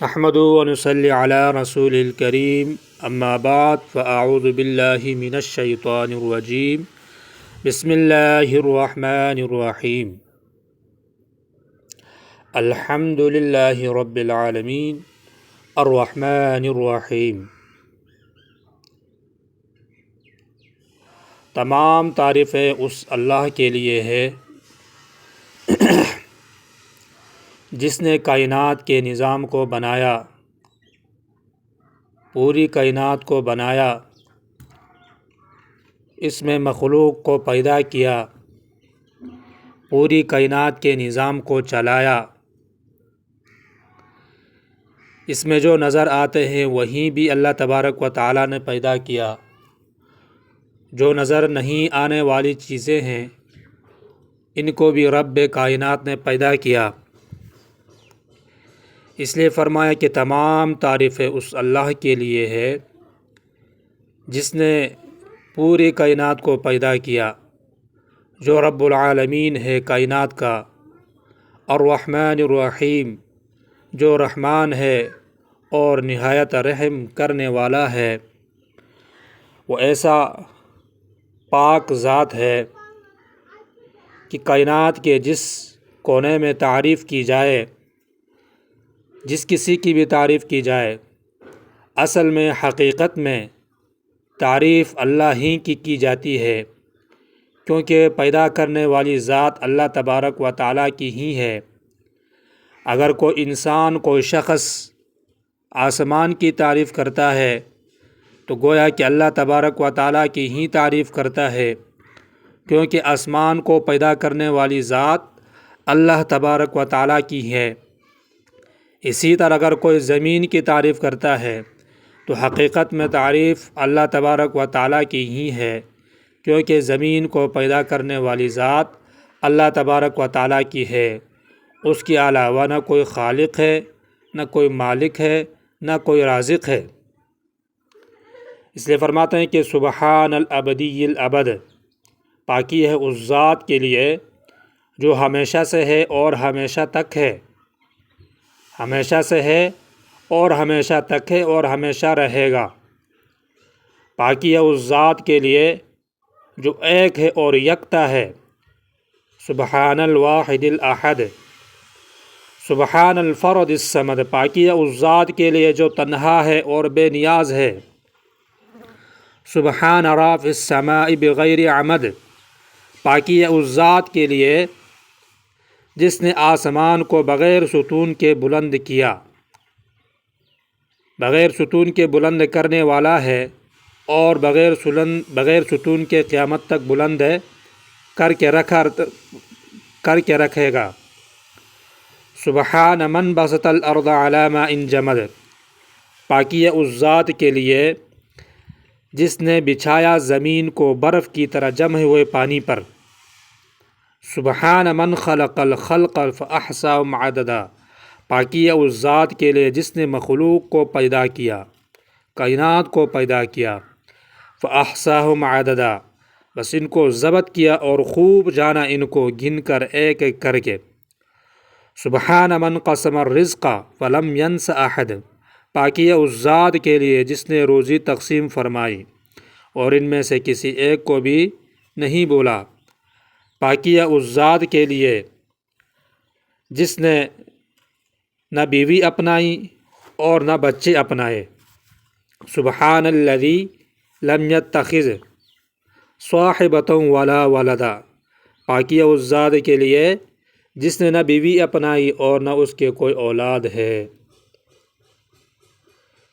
احمد و نصلی علی رسول الکریم اما بعد فاعوذ باللہ من الشیطان الرجیم بسم اللہ الرحمن الرحیم الحمد للہ رب العالمین الرحمن الرحیم۔ تمام تعریفیں اس اللہ کے لیے ہے جس نے کائنات کے نظام کو بنایا، پوری کائنات کو بنایا، اس میں مخلوق کو پیدا کیا، پوری کائنات کے نظام کو چلایا۔ اس میں جو نظر آتے ہیں وہیں بھی اللہ تبارک و تعالیٰ نے پیدا کیا، جو نظر نہیں آنے والی چیزیں ہیں ان کو بھی رب کائنات نے پیدا کیا۔ اس لیے فرمایا کہ تمام تعریفیں اس اللہ کے لیے ہے جس نے پوری کائنات کو پیدا کیا، جو رب العالمین ہے کائنات کا، الرحمن الرحیم، جو رحمان ہے اور نہایت رحم کرنے والا ہے۔ وہ ایسا پاک ذات ہے کہ کائنات کے جس کونے میں تعریف کی جائے، جس کسی کی بھی تعریف کی جائے، اصل میں حقیقت میں تعریف اللہ ہی کی جاتی ہے، کیونکہ پیدا کرنے والی ذات اللہ تبارک و تعالیٰ کی ہی ہے۔ اگر کوئی انسان، کوئی شخص آسمان کی تعریف کرتا ہے تو گویا کہ اللہ تبارک و تعالیٰ کی ہی تعریف کرتا ہے، کیونکہ آسمان کو پیدا کرنے والی ذات اللہ تبارک و تعالیٰ کی ہے۔ اسی طرح اگر کوئی زمین کی تعریف کرتا ہے تو حقیقت میں تعریف اللہ تبارک و تعالیٰ کی ہی ہے، کیونکہ زمین کو پیدا کرنے والی ذات اللہ تبارک و تعالیٰ کی ہے۔ اس کے علاوہ نہ کوئی خالق ہے، نہ کوئی مالک ہے، نہ کوئی رازق ہے۔ اس لیے فرماتے ہیں کہ سبحان الابدی الابد، پاکی ہے اس ذات کے لیے جو ہمیشہ سے ہے اور ہمیشہ تک ہے، ہمیشہ سے ہے اور ہمیشہ تک ہے اور ہمیشہ رہے گا۔ پاکی ہے اس ذات کے لیے جو ایک ہے اور یکتا ہے، سبحان الواحد الاحد، سبحان الفرد الصمد، پاکی ہے اس ذات کے لیے جو تنہا ہے اور بے نیاز ہے، سبحان رافع السماء بغیر عمد، پاکی ہے اس ذات کے لیے جس نے آسمان کو بغیر ستون کے بلند کیا، بغیر ستون کے بلند کرنے والا ہے اور بغیر ستون کے قیامت تک بلند کر کے رکھے گا۔ سبحان من بسط الارض علی ماء جمد، پاکی ہے اس ذات کے لیے جس نے بچھایا زمین کو برف کی طرح جمے ہوئے پانی پر۔ سبحان من خلق الخلق فاحصاهم عددا، پاکی ہے اس ذات کے لیے جس نے مخلوق کو پیدا کیا، کائنات کو پیدا کیا، فاحصاهم عددا، بس ان کو ضبط کیا اور خوب جانا ان کو گن کر ایک ایک کر کے۔ سبحان من قسم الرزق فلم ینس احد، پاکی ہے اس ذات کے لیے جس نے روزی تقسیم فرمائی اور ان میں سے کسی ایک کو بھی نہیں بولا۔ پاکی ہے اس ذات کے لیے جس نے نہ بیوی اپنائی اور نہ بچے اپنائے۔ سبحان الذی لم یتخذ صاحبۃ ولا ولدا، پاکی ہے اس ذات کے لیے جس نے نہ بیوی اپنائی اور نہ اس کے کوئی اولاد ہے۔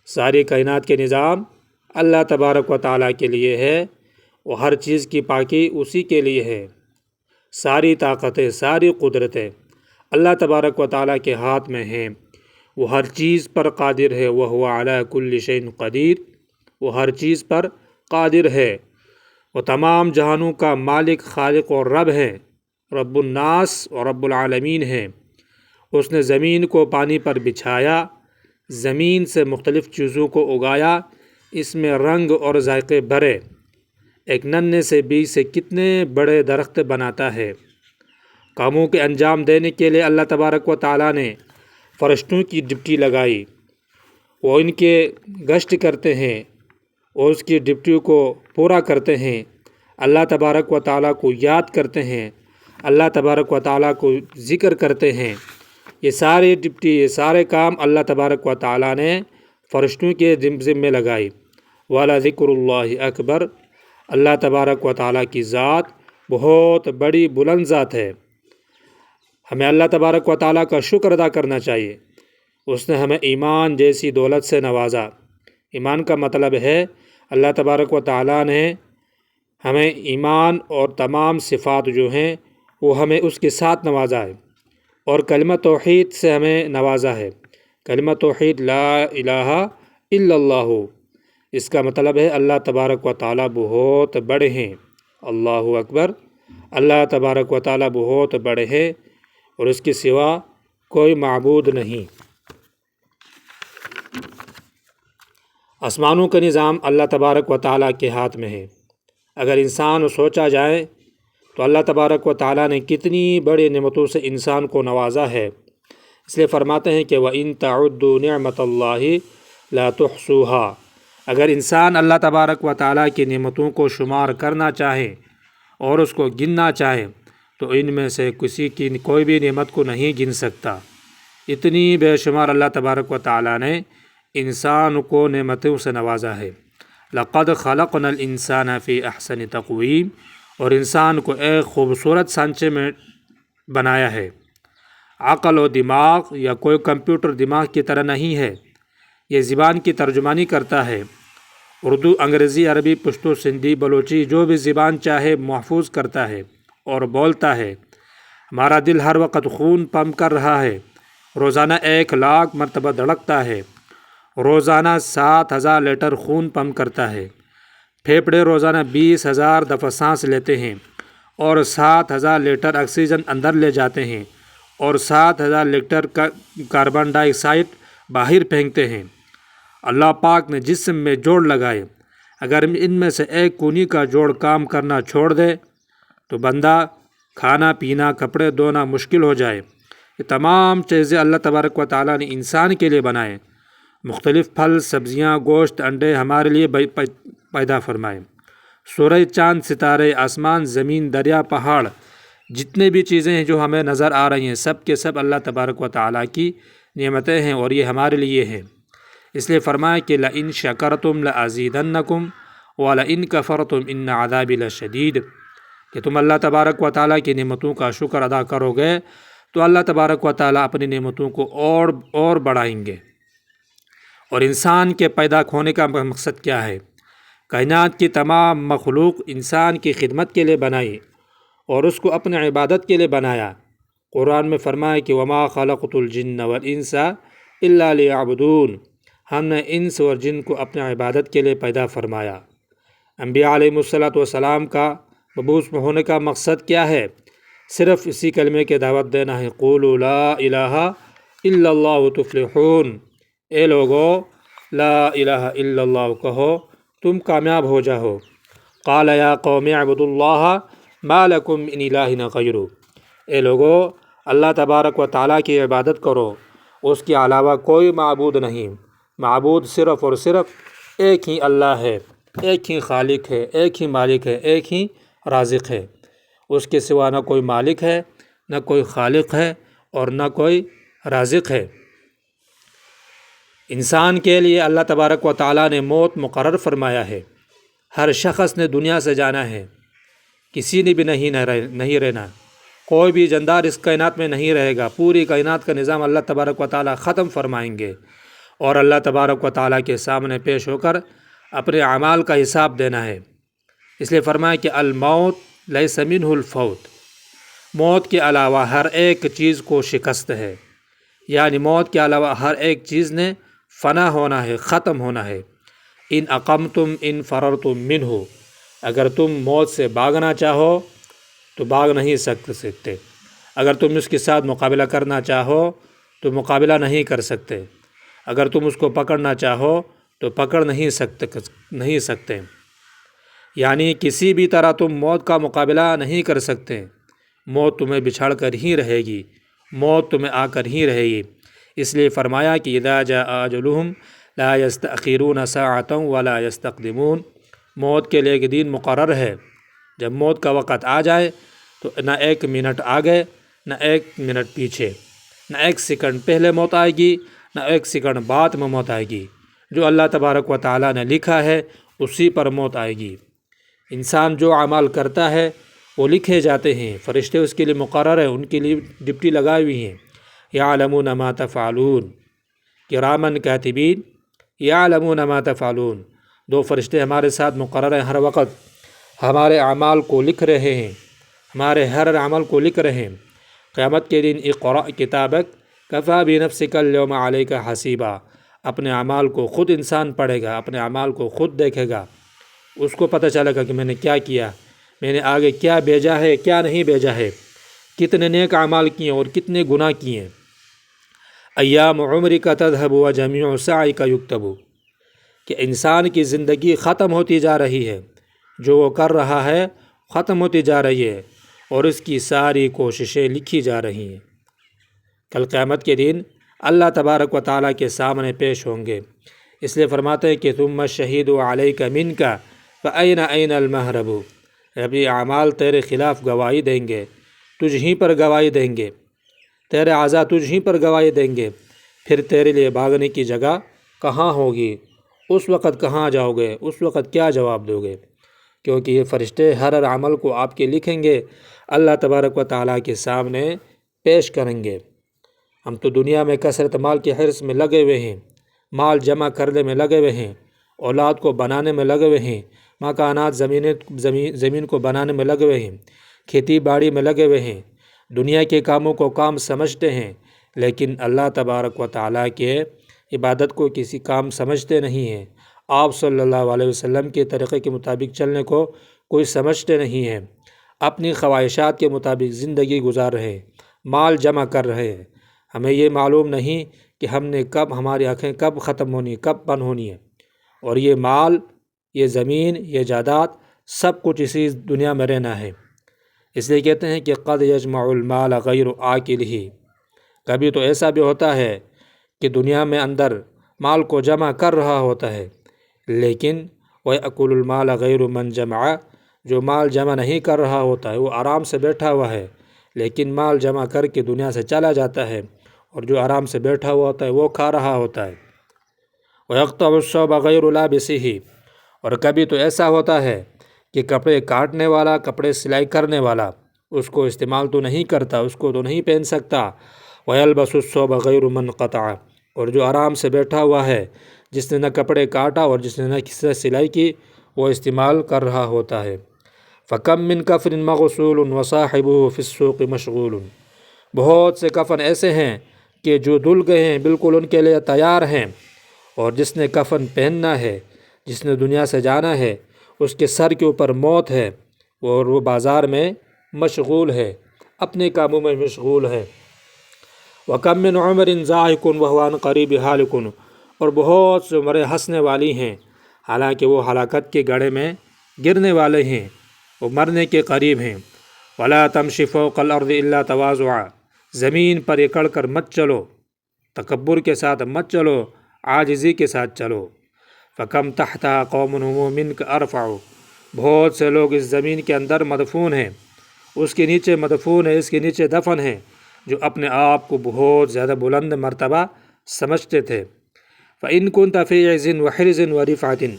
ساری کائنات کے نظام اللہ تبارک و تعالیٰ کے لیے ہے، وہ ہر چیز کی پاکی اسی کے لیے ہے۔ ساری طاقتیں، ساری قدرتیں اللہ تبارک و تعالیٰ کے ہاتھ میں ہیں، وہ ہر چیز پر قادر ہے، وَهُوَ عَلَى كُلِّ شَيْءٍ قدیر، وہ ہر چیز پر قادر ہے۔ وہ تمام جہانوں کا مالک، خالق اور رب ہے، رب الناس اور رب العالمین ہے۔ اس نے زمین کو پانی پر بچھایا، زمین سے مختلف چیزوں کو اگایا، اس میں رنگ اور ذائقے بھرے، ایک ننھے سے بیج سے کتنے بڑے درخت بناتا ہے۔ کاموں کے انجام دینے کے لیے اللہ تبارک و تعالیٰ نے فرشتوں کی ڈپٹی لگائی، وہ ان کے گشت کرتے ہیں اور اس کی ڈپٹی کو پورا کرتے ہیں، اللہ تبارک و تعالیٰ کو یاد کرتے ہیں، اللہ تبارک و تعالیٰ کو ذکر کرتے ہیں۔ یہ سارے ڈپٹی، یہ سارے کام اللہ تبارک و تعالیٰ نے فرشتوں کے ذمے لگائی۔ والا ذکر اللہ اکبر، اللہ تبارک و تعالیٰ کی ذات بہت بڑی بلند ذات ہے۔ ہمیں اللہ تبارک و تعالیٰ کا شکر ادا کرنا چاہیے، اس نے ہمیں ایمان جیسی دولت سے نوازا۔ ایمان کا مطلب ہے اللہ تبارک و تعالیٰ نے ہمیں ایمان اور تمام صفات جو ہیں وہ ہمیں اس کے ساتھ نوازا ہے، اور کلمہ توحید سے ہمیں نوازا ہے۔ کلمہ توحید لا الہ الا اللہ، اس کا مطلب ہے اللہ تبارک و تعالیٰ بہت بڑے ہیں۔ اللہ اکبر، اللہ تبارک و تعالیٰ بہت بڑے ہیں اور اس کے سوا کوئی معبود نہیں۔ آسمانوں کا نظام اللہ تبارک و تعالیٰ کے ہاتھ میں ہے۔ اگر انسان سوچا جائے تو اللہ تبارک و تعالیٰ نے کتنی بڑی نعمتوں سے انسان کو نوازا ہے۔ اس لیے فرماتے ہیں کہ وَإِن تَعُدُّوا نِعْمَةَ اللَّهِ لَا تُحْصُوهَا، اگر انسان اللہ تبارک و تعالیٰ کی نعمتوں کو شمار کرنا چاہے اور اس کو گننا چاہے تو ان میں سے کسی کی کوئی بھی نعمت کو نہیں گن سکتا۔ اتنی بے شمار اللہ تبارک و تعالیٰ نے انسان کو نعمتوں سے نوازا ہے۔ لَقَدْ خَلَقْنَا الْإِنسَانَ فِي أَحْسَنِ تَقْوِيمٍ، اور انسان کو ایک خوبصورت سانچے میں بنایا ہے۔ عقل و دماغ یا کوئی کمپیوٹر دماغ کی طرح نہیں ہے، یہ زبان کی ترجمانی کرتا ہے۔ اردو، انگریزی، عربی، پشتو، سندھی، بلوچی، جو بھی زبان چاہے محفوظ کرتا ہے اور بولتا ہے۔ ہمارا دل ہر وقت خون پمپ کر رہا ہے، روزانہ 1,00,000 مرتبہ دھڑکتا ہے، روزانہ 7,000 لیٹر خون پمپ کرتا ہے۔ پھیپھڑے روزانہ 20,000 دفعہ سانس لیتے ہیں اور 7,000 لیٹر آکسیجن اندر لے جاتے ہیں اور 7,000 لیٹر کاربن ڈائی آکسائڈ باہر پھینکتے ہیں۔ اللہ پاک نے جسم میں جوڑ لگائے، اگر ان میں سے ایک کونی کا جوڑ کام کرنا چھوڑ دے تو بندہ کھانا پینا کپڑے دھونا مشکل ہو جائے۔ یہ تمام چیزیں اللہ تبارک و تعالیٰ نے انسان کے لیے بنائے۔ مختلف پھل، سبزیاں، گوشت، انڈے ہمارے لیے پیدا فرمائے۔ سورج، چاند، ستارے، آسمان، زمین، دریا، پہاڑ، جتنے بھی چیزیں ہیں جو ہمیں نظر آ رہی ہیں سب کے سب اللہ تبارک و تعالیٰ کی نعمتیں ہیں اور یہ ہمارے لیے ہیں۔ اس لیے فرمایا کہ لَإِن شَكَرْتُمْ لَأَزِيدَنَّكُمْ وَلَإِن كَفَرْتُمْ إِنَّ عَذَابِي لَشَدِيدٌ، کہ تم اللہ تبارک و تعالیٰ کی نعمتوں کا شکر ادا کرو گے تو اللہ تبارک و تعالیٰ اپنی نعمتوں کو اور بڑھائیں گے۔ اور انسان کے پیدا ہونے کا مقصد کیا ہے؟ کائنات کی تمام مخلوق انسان کی خدمت کے لیے بنائی اور اس کو اپنے عبادت کے لیے بنایا۔ قرآن میں فرمایا کہ وَمَا خَلَقْتُ الْجِنَّ وَالْإِنسَ إِلَّا لِيَعْبُدُونَ، ہم نے انس اور جن کو اپنے عبادت کے لیے پیدا فرمایا۔ انبیاء علیہ السلام کا مبعوث ہونے کا مقصد کیا ہے؟ صرف اسی کلمے کی دعوت دینا ہے، قولوا لا الہ الا اللہ تفلحون، اے لوگو لا الہ الا اللہ کہو تم کامیاب ہو جاؤ۔ قال یا قوم اعبدوا اللہ ما لکم من الہ غیرہ، اے لوگو اللہ تبارک و تعالیٰ کی عبادت کرو، اس کے علاوہ کوئی معبود نہیں۔ معبود صرف اور صرف ایک ہی اللہ ہے، ایک ہی خالق ہے، ایک ہی مالک ہے، ایک ہی رازق ہے۔ اس کے سوا نہ کوئی مالک ہے، نہ کوئی خالق ہے اور نہ کوئی رازق ہے۔ انسان کے لیے اللہ تبارک و تعالیٰ نے موت مقرر فرمایا ہے۔ ہر شخص نے دنیا سے جانا ہے، کسی نے بھی نہیں رہنا، کوئی بھی جاندار اس کائنات میں نہیں رہے گا۔ پوری کائنات کا نظام اللہ تبارک و تعالیٰ ختم فرمائیں گے اور اللہ تبارک و تعالیٰ کے سامنے پیش ہو کر اپنے اعمال کا حساب دینا ہے۔ اس لیے فرمایا کہ الموت لیس منہ الفوت، موت کے علاوہ ہر ایک چیز کو شکست ہے، یعنی موت کے علاوہ ہر ایک چیز نے فنا ہونا ہے، ختم ہونا ہے۔ ان اقمتم ان فررتم منہ، اگر تم موت سے بھاگنا چاہو تو بھاگ نہیں سکتے، اگر تم اس کے ساتھ مقابلہ کرنا چاہو تو مقابلہ نہیں کر سکتے، اگر تم اس کو پکڑنا چاہو تو پکڑ نہیں سکتے، یعنی کسی بھی طرح تم موت کا مقابلہ نہیں کر سکتے۔ موت تمہیں بچھاڑ کر ہی رہے گی، موت تمہیں آ کر ہی رہے گی۔ اس لیے فرمایا کہ اذا جاء اجلهم لا یستأخرون ساعة ولا یستقدمون، موت کے لیے ایک دن مقرر ہے، جب موت کا وقت آ جائے تو نہ ایک منٹ آگے نہ ایک منٹ پیچھے، نہ ایک سیکنڈ پہلے موت آئے گی نہ ایک سیکنڈ بعد میں موت آئے گی، جو اللہ تبارک و تعالیٰ نے لکھا ہے اسی پر موت آئے گی۔ انسان جو اعمال کرتا ہے وہ لکھے جاتے ہیں، فرشتے اس کے لیے مقرر ہیں، ان کے لیے ڈپٹی لگائی ہوئی ہیں۔ یعلمون ما تفعلون، کرامن کاتبین یعلمون ما تفعلون، دو فرشتے ہمارے ساتھ مقرر ہیں، ہر وقت ہمارے اعمال کو لکھ رہے ہیں، ہمارے ہر عمل کو لکھ رہے ہیں۔ قیامت کے دن اقرأ کتابک کفی بنفسک اليوم علیک حسیبا، اپنے اعمال کو خود انسان پڑھے گا، اپنے اعمال کو خود دیکھے گا، اس کو پتہ چلے گا کہ میں نے کیا کیا، میں نے آگے کیا بھیجا ہے کیا نہیں بھیجا ہے، کتنے نیک اعمال کیے اور کتنے گناہ کیے۔ ایام عمرک تذہب وجمیع سعیک یکتب، کہ انسان کی زندگی ختم ہوتی جا رہی ہے، جو وہ کر رہا ہے ختم ہوتی جا رہی ہے اور اس کی ساری کوششیں لکھی جا رہی ہیں۔ کل قیامت کے دن اللہ تبارک و تعالیٰ کے سامنے پیش ہوں گے، اس لیے فرماتے ہیں کہ ثم الشہید علیک منک فأین این المہرب، ابھی اعمال تیرے خلاف گواہی دیں گے، تجھ ہی پر گواہی دیں گے، تیرے اعضاء تجھ ہی پر گواہی دیں گے، پھر تیرے لیے بھاگنے کی جگہ کہاں ہوگی، اس وقت کہاں جاؤ گے، اس وقت کیا جواب دو گے؟ کیونکہ یہ فرشتے ہر عمل کو آپ کے لکھیں گے، اللہ تبارک و تعالیٰ کے سامنے پیش کریں گے۔ ہم تو دنیا میں کثرت مال کی حرص میں لگے ہوئے ہیں، مال جمع کرنے میں لگے ہوئے ہیں، اولاد کو بنانے میں لگے ہوئے ہیں، مکانات زمین کو بنانے میں لگے ہوئے ہیں، کھیتی باڑی میں لگے ہوئے ہیں، دنیا کے کاموں کو کام سمجھتے ہیں، لیکن اللہ تبارک و تعالیٰ کے عبادت کو کسی کام سمجھتے نہیں ہیں۔ آپ صلی اللہ علیہ وسلم کے طریقے کے مطابق چلنے کو کوئی سمجھتے نہیں ہیں، اپنی خواہشات کے مطابق زندگی گزار رہے ہیں، مال جمع کر رہے ہیں۔ ہمیں یہ معلوم نہیں کہ ہم نے کب، ہماری آنکھیں کب ختم ہونی، کب بند ہونی ہے، اور یہ مال، یہ زمین، یہ جائیداد، سب کچھ اسی دنیا میں رہنا ہے۔ اس لیے کہتے ہیں کہ قد یجمع المال غیر آکلہ، کبھی تو ایسا بھی ہوتا ہے کہ دنیا میں اندر مال کو جمع کر رہا ہوتا ہے، لیکن وَيَأْكُلُ الْمَالَ غَيْرُ مَنْ جَمَعَ، جو مال جمع نہیں کر رہا ہوتا ہے وہ آرام سے بیٹھا ہوا ہے، لیکن مال جمع کر کے دنیا سے چلا جاتا ہے، اور جو آرام سے بیٹھا ہوا ہوتا ہے وہ کھا رہا ہوتا ہے۔ وَيَقْطَعُ الثَّوْبَ غَيْرُ لَابِسِهِ، اور کبھی تو ایسا ہوتا ہے کہ کپڑے کاٹنے والا، کپڑے سلائی کرنے والا اس کو استعمال تو نہیں کرتا، اس کو تو نہیں پہن سکتا۔ وَيَلْبَسُ الثَّوْبَ غَيْرُ مَنْ قَطَعَ، اور جو آرام سے بیٹھا ہوا ہے، جس نے نہ کپڑے کاٹا اور جس نے نہ کسی سے سلائی کی، وہ استعمال کر رہا ہوتا ہے۔ فَكَمْ مِنْ كَفْنٍ مَغْسُولٌ وَصَاحِبُهُ فِي السُّوقِ مَشْغُولٌ، بہت سے کفن ایسے ہیں کہ جو دھل گئے ہیں، بالکل ان کے لیے تیار ہیں، اور جس نے کفن پہننا ہے، جس نے دنیا سے جانا ہے، اس کے سر کے اوپر موت ہے، اور وہ بازار میں مشغول ہے، اپنے کاموں میں مشغول ہے۔ وَكَمْ مِنْ عُمْرٍ ضَاحِكٌ وَهُوَ عَنْ قَرِيبِ هَالِكٌ، اور بہت سے عمریں ہنسنے والی ہیں، حالانکہ وہ ہلاکت کے گڑھے میں گرنے والے ہیں، وہ مرنے کے قریب ہیں۔ وَلَا تَمْشِ فَوْقَ الْأَرْضِ إِلَّا تَوَاضُعًا، زمین پر اکڑ کر مت چلو، تکبر کے ساتھ مت چلو، عاجزی کے ساتھ چلو۔ فَكَمْ تَحْتَهَا قَوْمٌ هُمْ مِنْكَ أَرْفَعُ، بہت سے لوگ اس زمین کے اندر مدفون ہیں، اس کے نیچے مدفون ہیں، اس کے نیچے دفن ہیں، جو اپنے آپ کو بہت زیادہ بلند مرتبہ سمجھتے تھے۔ فَإِن كُنْتَ فِي عِزٍ وَحِرْزٍ وَرِفْعَةٍ،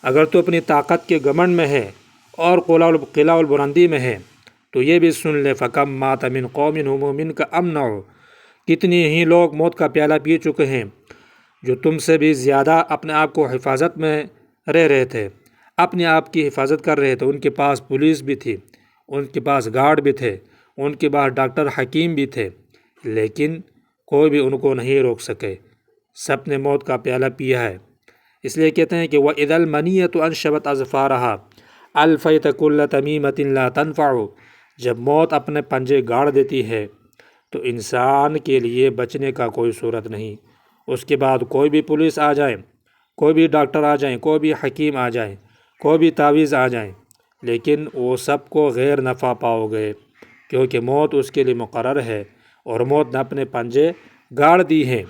اگر تو اپنی طاقت کے گھمنڈ میں ہے اور قلع البلندی میں ہے تو یہ بھی سن لے، فَكَمْ مَاتَ مِنْ قَوْمٍ هُمْ مِنْكَ أَمْنَعُ، کتنی ہی لوگ موت کا پیالہ پی چکے ہیں جو تم سے بھی زیادہ اپنے آپ کو حفاظت میں رہ رہے تھے، اپنے آپ کی حفاظت کر رہے تھے، ان کے پاس پولیس بھی تھی، ان کے پاس گارڈ بھی تھے، ان کے پاس ڈاکٹر حکیم بھی تھے، لیکن کوئی بھی ان کو نہیں روک سکے، سب نے موت کا پیالہ پیا ہے۔ اس لیے کہتے ہیں کہ وَإِذَا الْمَنِيَّةُ أَنْشَبَتْ أَظْفَارَهَا أَلْفَيْتَ كُلَّ تَمِيمَةٍ لَا تَنْفَعُ، جب موت اپنے پنجے گاڑ دیتی ہے تو انسان کے لیے بچنے کا کوئی صورت نہیں، اس کے بعد کوئی بھی پولیس آ جائے، کوئی بھی ڈاکٹر آ جائیں، کوئی بھی حکیم آ جائیں، کوئی بھی تعویذ آ جائیں، لیکن وہ سب کو غیر نفع پاؤ گے، کیونکہ موت اس کے لیے مقرر ہے، اور موت نہ اپنے پنجے گاڑ دی ہیں۔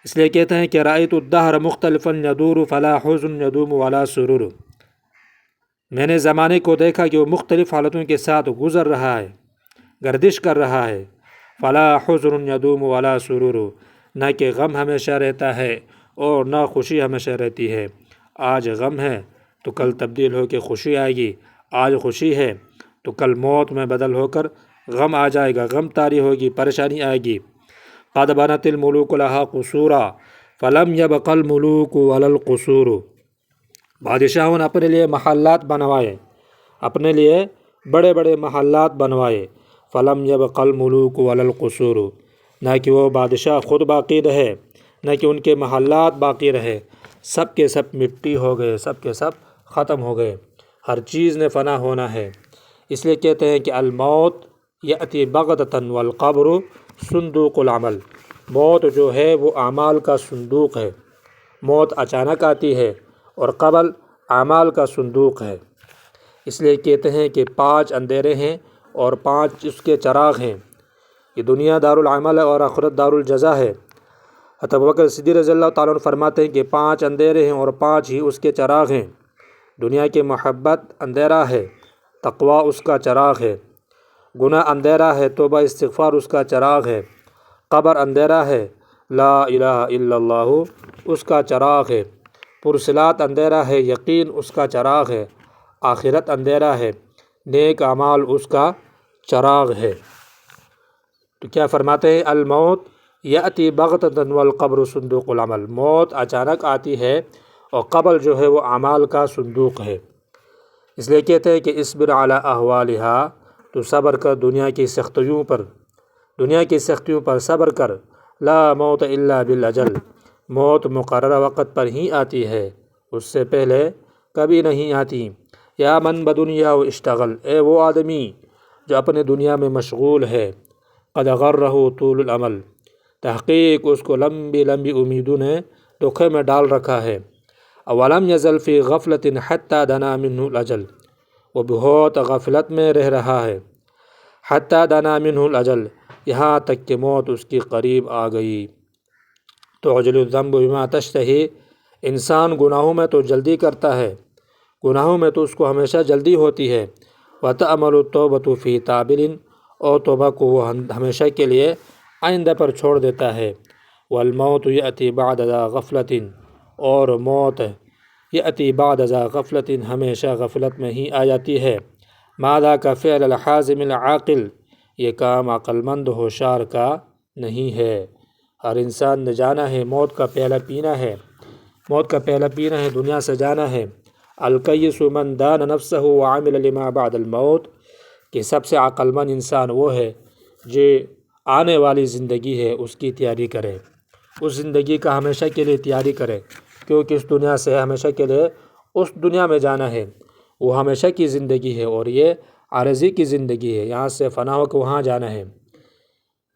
اس لیے کہتے ہیں کہ رأیت الدہر مختلفا یدور فلا حزن یدوم ولا سرور، میں نے زمانے کو دیکھا کہ وہ مختلف حالتوں کے ساتھ گزر رہا ہے، گردش کر رہا ہے۔ فلا حزن یدوم ولا سرور، نہ کہ غم ہمیشہ رہتا ہے اور نہ خوشی ہمیشہ رہتی ہے۔ آج غم ہے تو کل تبدیل ہو کے خوشی آئے گی، آج خوشی ہے تو کل موت میں بدل ہو کر غم آ جائے گا، غم طاری ہوگی، پریشانی آئے گی۔ قد بنت الملوک لہا قصورا فلم یبق الملوک ولا القصور، بادشاہوں نے اپنے لیے محلات بنوائے، اپنے لیے بڑے بڑے محلات بنوائے۔ فلم یبق الملوک ولا القصور، نہ کہ وہ بادشاہ خود باقی رہے، نہ کہ ان کے محلات باقی رہے، سب کے سب مٹی ہو گئے، سب کے سب ختم ہو گئے، ہر چیز نے فنا ہونا ہے۔ اس لیے کہتے ہیں کہ الموت یأتی بغتۃ والقبر صندوق العمل، موت جو ہے وہ اعمال کا صندوق ہے، موت اچانک آتی ہے اور قبر اعمال کا صندوق ہے۔ اس لیے کہتے ہیں کہ 5 اندھیرے ہیں اور 5 اس کے چراغ ہیں، یہ دنیا دار العمل ہے اور آخرت دار الجزا ہے۔ حضرت ابوبکر صدیق رضی اللہ تعالیٰ عنہ فرماتے ہیں کہ 5 اندھیرے ہیں اور 5 ہی اس کے چراغ ہیں۔ دنیا کی محبت اندھیرا ہے، تقوی اس کا چراغ ہے۔ گناہ اندھیرا ہے، توبہ استغفار اس کا چراغ ہے۔ قبر اندھیرا ہے، لا الہ الا اللہ اس کا چراغ ہے۔ پرصلات اندھیرا ہے، یقین اس کا چراغ ہے۔ آخرت اندھیرا ہے، نیک اعمال اس کا چراغ ہے۔ تو کیا فرماتے ہیں؟ الموت یأتی بغتۃ والقبر صندوق العمل، موت اچانک آتی ہے اور قبر جو ہے وہ اعمال کا صندوق ہے۔ اس لیے کہتے ہیں کہ اصبر علی احوالہا، تو صبر کر دنیا کی سختیوں پر، دنیا کی سختیوں پر صبر کر۔ لا موت الا بالاجل، موت مقررہ وقت پر ہی آتی ہے، اس سے پہلے کبھی نہیں آتی۔ یا من بدنیا و اشتغل، اے وہ آدمی جو اپنے دنیا میں مشغول ہے۔ قد غرہ طول العمل، تحقیق اس کو لمبی لمبی امیدوں نے دھوکے میں ڈال رکھا ہے۔ اولم یزل فی غفلۃ حتی دنا منہ الاجل، وہ بہت غفلت میں رہ رہا ہے۔ حتی دنا منہ الاجل، یہاں تک کہ موت اس کی قریب آ گئی۔ تعجل الذنب بما تشتہی، انسان گناہوں میں تو جلدی کرتا ہے، گناہوں میں تو اس کو ہمیشہ جلدی ہوتی ہے۔ وتأمل التوبۃ فی تابل، اور توبہ کو وہ ہمیشہ کے لیے آئندہ پر چھوڑ دیتا ہے۔ والموت یأتی بعد ذا غفلۃ، اور موت یأتی بعد ذا غفلۃ، ہمیشہ غفلت میں ہی آ جاتی ہے۔ ما ذاک فعل الحازم العاقل، یہ کام عقل مند ہوشیار کا نہیں ہے۔ ہر انسان نے جانا ہے، موت کا پیالہ پینا ہے، موت کا پیالہ پینا ہے، دنیا سے جانا ہے۔ الکیس من دان نفسہ وعمل لما بعد الموت، کہ سب سے عقل مند انسان وہ ہے جو آنے والی زندگی ہے اس کی تیاری کرے، اس زندگی کا ہمیشہ کے لیے تیاری کرے، کیونکہ اس دنیا سے ہمیشہ کے لیے اس دنیا میں جانا ہے، وہ ہمیشہ کی زندگی ہے اور یہ عارضی کی زندگی ہے، یہاں سے فنا ہو کے وہاں جانا ہے۔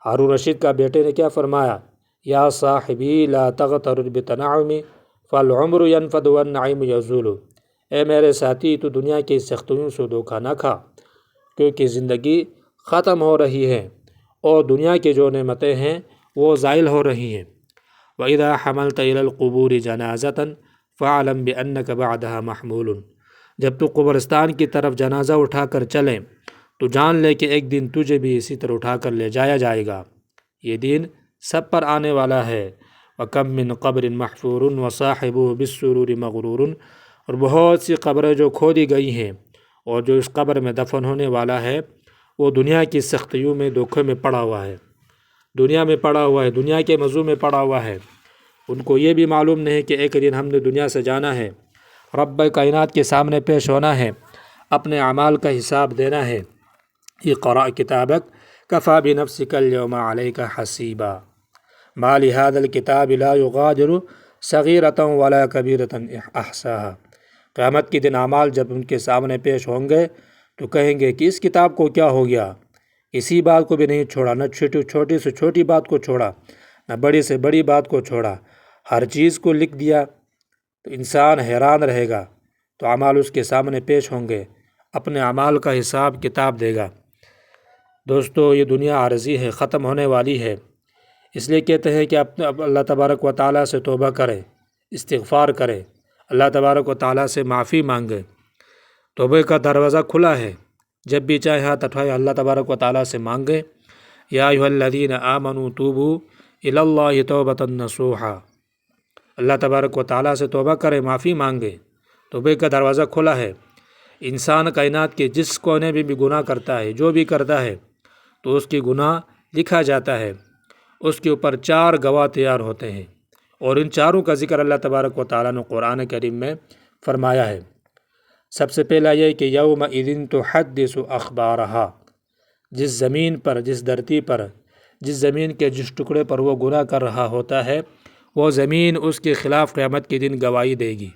ہارون رشید کا بیٹے نے کیا فرمایا؟ یا صاحبی لا تغتر بتنعم فالعمر ينفد والنعیم یزول، اے میرے ساتھی تو دنیا کی سختیوں سے دھوکہ نہ کھا، کیونکہ زندگی ختم ہو رہی ہے اور دنیا کی جو نعمتیں ہیں وہ زائل ہو رہی ہیں۔ وَإِذَا حَمَلْتَ إِلَى الْقُبُورِ جَنَازَةً فَاعْلَمْ بِأَنَّكَ بَعْدَهَا مَحْمُولٌ، جب تو قبرستان کی طرف جنازہ اٹھا کر چلیں تو جان لے کہ ایک دن تجھے بھی اسی طرح اٹھا کر لے جایا جائے گا، یہ دن سب پر آنے والا ہے۔ وَكَم مِّن قَبْرٍ مَحْفُورٌ وَصَاحِبُهُ بِالسُّرُورِ مَغْرُورٌ، اور بہت سی قبریں جو کھودی گئی ہیں اور جو اس قبر میں دفن ہونے والا ہے وہ دنیا کی سختیوں میں دھوکے میں پڑا ہوا ہے، دنیا میں پڑا ہوا ہے، دنیا کے مزوں میں پڑا ہوا ہے۔ ان کو یہ بھی معلوم نہیں کہ ایک دن ہم نے دنیا سے جانا ہے، رب کائنات کے سامنے پیش ہونا ہے، اپنے اعمال کا حساب دینا ہے۔ اقرأ کتابک کفی بنفسک اليوم علیک حسیبا ما لہذا الکتاب لا یغادر صغیرۃ ولا کبیرۃ احصاها، قیامت کے دن اعمال جب ان کے سامنے پیش ہوں گے تو کہیں گے کہ اس کتاب کو کیا ہو گیا، کسی بات کو بھی نہیں چھوڑا، نہ چھوٹی سے چھوٹی بات کو چھوڑا، نہ بڑی سے بڑی بات کو چھوڑا، ہر چیز کو لکھ دیا۔ تو انسان حیران رہے گا، تو اعمال اس کے سامنے پیش ہوں گے، اپنے اعمال کا حساب کتاب دے گا۔ دوستو، یہ دنیا عارضی ہے، ختم ہونے والی ہے، اس لیے کہتے ہیں کہ اب اللہ تبارک و تعالیٰ سے توبہ کریں، استغفار کریں، اللہ تبارک و تعالیٰ سے معافی مانگیں۔ توبہ کا دروازہ کھلا ہے، جب بھی چاہے ہاتھ اٹھائے اللہ تبارک و تعالیٰ سے مانگیں۔ یا ایھا الذین آمنوا توبوا الی اللہ توبۃ نصوحا، اللہ تبارک و تعالیٰ سے توبہ کرے، معافی مانگے۔ توبہ کا دروازہ کھلا ہے۔ انسان کائنات کے جس کونے میں بھی گناہ کرتا ہے، جو بھی کرتا ہے، تو اس کی گناہ لکھا جاتا ہے، اس کے اوپر 4 گواہ تیار ہوتے ہیں، اور ان چاروں کا ذکر اللہ تبارک و تعالیٰ نے قرآن کریم میں فرمایا ہے۔ سب سے پہلا یہ کہ یومئذ تحدث اخبارہا، جس زمین پر، جس دھرتی پر، جس زمین کے جس ٹکڑے پر وہ گناہ کر رہا ہوتا ہے، وہ زمین اس کے خلاف قیامت کے دن گواہی دے گی۔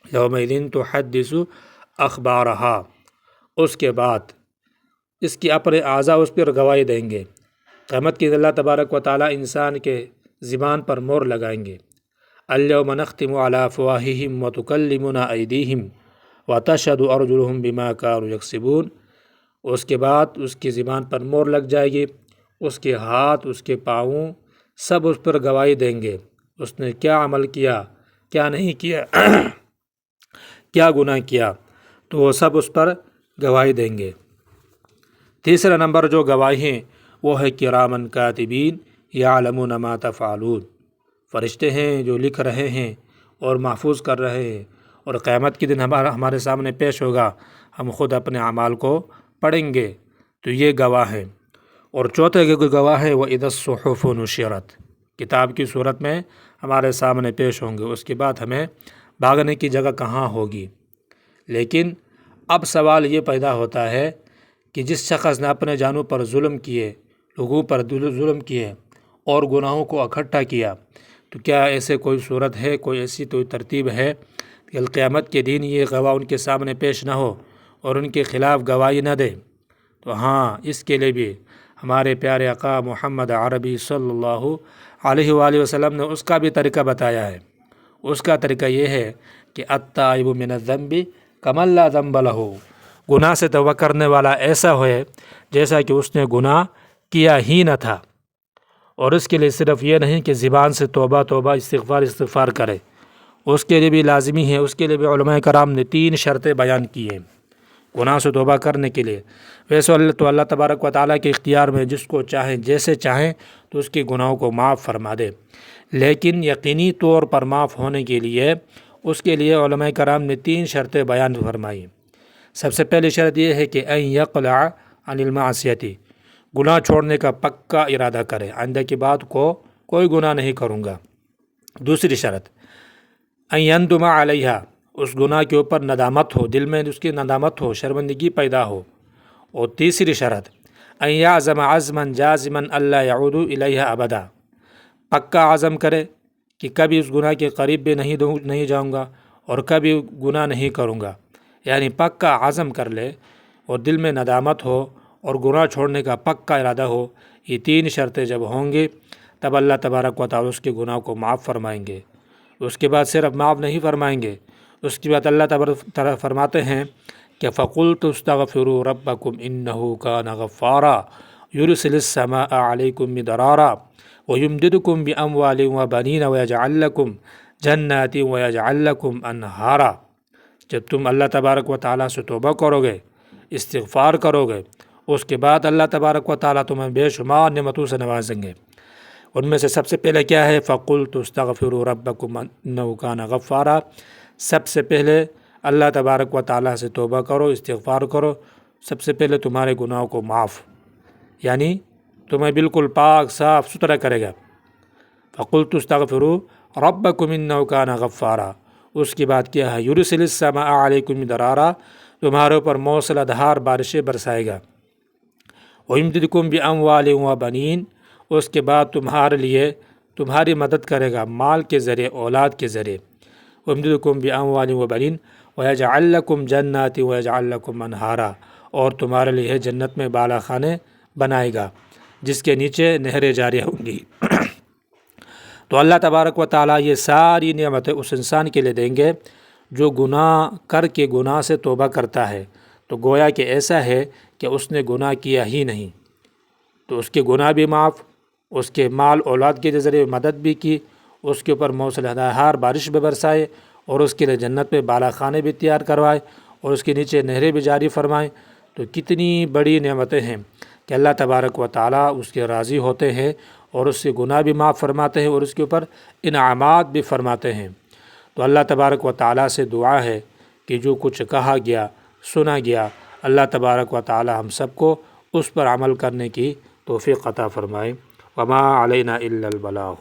یومئذ تحدث اخبارہا، اس کے بعد اس کی اپنے اعضاء اس پر گواہی دیں گے۔ قیامت کے دن اللہ تبارک و تعالیٰ انسان کے زبان پر مہر لگائیں گے۔ الیوم نختم علی افواہہم وتکلمنا ایدیہم وتشہد ارجلہم بما کانوا یکسبون، اس کے بعد اس کی زبان پر مہر لگ جائے گی، اس کے ہاتھ، اس کے پاؤں سب اس پر گواہی دیں گے، اس نے کیا عمل کیا، کیا نہیں کیا، کیا گناہ کیا، تو وہ سب اس پر گواہی دیں گے۔ تیسرا نمبر جو گواہی ہیں وہ ہے کرامن کاتبین یعلمون ما تفعلون، فرشتے ہیں جو لکھ رہے ہیں اور محفوظ کر رہے ہیں، اور قیامت کے دن ہمارے سامنے پیش ہوگا، ہم خود اپنے اعمال کو پڑھیں گے، تو یہ گواہ ہیں۔ اور چوتھے گواہ ہے وَإِذَا الصُّحُفُ نُشِرَتْ، کتاب کی صورت میں ہمارے سامنے پیش ہوں گے، اس کے بعد ہمیں بھاگنے کی جگہ کہاں ہوگی۔ لیکن اب سوال یہ پیدا ہوتا ہے کہ جس شخص نے اپنے جانوں پر ظلم کیے، لوگوں پر ظلم کیے اور گناہوں کو اکٹھا کیا، تو کیا ایسے کوئی صورت ہے، کوئی ایسی کوئی ترتیب ہے کہ قیامت کے دن یہ گواہ ان کے سامنے پیش نہ ہو اور ان کے خلاف گواہی نہ دے؟ تو ہاں، اس کے لیے بھی ہمارے پیارے آقا محمد عربی صلی اللہ علیہ وآلہ وسلم نے اس کا بھی طریقہ بتایا ہے۔ اس کا طریقہ یہ ہے کہ التائب من الذنب کمن لا ذنب لہ، گناہ سے توبہ کرنے والا ایسا ہوئے جیسا کہ اس نے گناہ کیا ہی نہ تھا۔ اور اس کے لیے صرف یہ نہیں کہ زبان سے توبہ توبہ استغفار کرے، اس کے لیے بھی لازمی ہے، اس کے لیے بھی علماء کرام نے 3 شرطیں بیان کی ہیں گناہ سے توبہ کرنے کے لیے۔ ویسے تو اللہ تبارک و تعالیٰ کے اختیار میں جس کو چاہیں، جیسے چاہیں تو اس کے گناہوں کو معاف فرما دے، لیکن یقینی طور پر معاف ہونے کے لیے اس کے لیے علماء کرام نے 3 شرطیں بیان فرمائی۔ سب سے پہلی شرط یہ ہے کہ ان یقلع عن المعصیۃ، گناہ چھوڑنے کا پکا ارادہ کرے، آئندہ کی بات کو کوئی گناہ نہیں کروں گا۔ دوسری شرط ان یندم علیہا، اس گناہ کے اوپر ندامت ہو، دل میں اس کی ندامت ہو، شرمندگی پیدا ہو۔ اور تیسری شرط ان یعزم عزما جازما الا یعود الیہا ابدا، پکا عزم کرے کہ کبھی اس گناہ کے قریب بھی نہیں جاؤں گا اور کبھی گناہ نہیں کروں گا، یعنی پکا عزم کر لے اور دل میں ندامت ہو اور گناہ چھوڑنے کا پکا ارادہ ہو۔ یہ 3 شرطیں جب ہوں گی تب اللہ تبارک و تعالیٰ اس کے گناہ کو معاف فرمائیں گے۔ اس کے بعد صرف معاف نہیں فرمائیں گے، اس کے بعد اللہ تبارک فرماتے ہیں کہ فَقُلْتُ اسْتَغْفِرُوا رَبَّكُمْ إِنَّهُ كَانَ غَفَّارًا يُرْسِلِ السَّمَاءَ عَلَيْكُمْ مِدْرَارًا وَيُمْدِدْكُمْ بِأَمْوَالٍ وَبَنِينَ وَيَجْعَلْ لَكُمْ جَنَّاتٍ وَيَجْعَلْ لَكُمْ أَنْهَارًا۔ جب تم اللہ تبارک و تعالیٰ سے توبہ کرو گے، استغفار کرو گے، اس کے بعد اللہ تبارک و تعالیٰ تمہیں بے شمار نعمتوں سے نوازیں گے۔ ان میں سے سب سے پہلے کیا ہے؟ فَقُلْتُ اسْتَغْفِرُوا رَبَّكُمْ إِنَّهُ كَانَ غَفَّارًا، سب سے پہلے اللہ تبارک و تعالیٰ سے توبہ کرو، استغفار کرو، سب سے پہلے تمہارے گناہوں کو معاف، یعنی تمہیں بالکل پاک صاف ستھرا کرے گا۔ فَقُلْتُ اسْتَغْفِرُوا رَبَّكُمْ إِنَّهُ كَانَ غَفَّارًا، اس کی بات کیا ہے؟ يُرْسِلِ السَّمَاءَ عَلَيْكُمْ مِدْرَارًا، تمہارے اوپر موسلا دھار بارشیں برسائے گا۔ وَيُمْدِدْكُمْ بِأَمْوَالٍ وَبَنِينَ، اس کے بعد تمہارے لیے تمہاری مدد کرے گا مال کے ذریعے، اولاد کے ذریعے۔ وَيُمْدِدْكُمْ بِأَمْوَالٍ وَبَنِينَ وَيَجْعَلْ لَكُمْ جَنَّاتٍ وَيَجْعَلْ لَكُمْ أَنْهَارًا، اور تمہارے لیے جنت میں بالا خانے بنائے گا جس کے نیچے نہریں جاری ہوں گی۔ تو اللہ تبارک و تعالیٰ یہ ساری نعمتیں اس انسان کے لیے دیں گے جو گناہ کر کے گناہ سے توبہ کرتا ہے۔ تو گویا کہ ایسا ہے کہ اس نے گناہ کیا ہی نہیں، تو اس کے گناہ بھی معاف اس کے مال اولاد کے ذریعے مدد بھی کی، اس کے اوپر موسلادھار بارش بھی برسائے، اور اس کے لیے جنت میں بالا خانے بھی تیار کروائے، اور اس کے نیچے نہریں بھی جاری فرمائیں۔ تو کتنی بڑی نعمتیں ہیں کہ اللہ تبارک و تعالیٰ اس کے راضی ہوتے ہیں اور اس سے گناہ بھی معاف فرماتے ہیں اور اس کے اوپر انعامات بھی فرماتے ہیں۔ تو اللہ تبارک و تعالیٰ سے دعا ہے کہ جو کچھ کہا گیا سنا گیا، اللہ تبارک و تعالیٰ ہم سب کو اس پر عمل کرنے کی توفیق عطا فرمائے۔ وما علینا الا البلاغ۔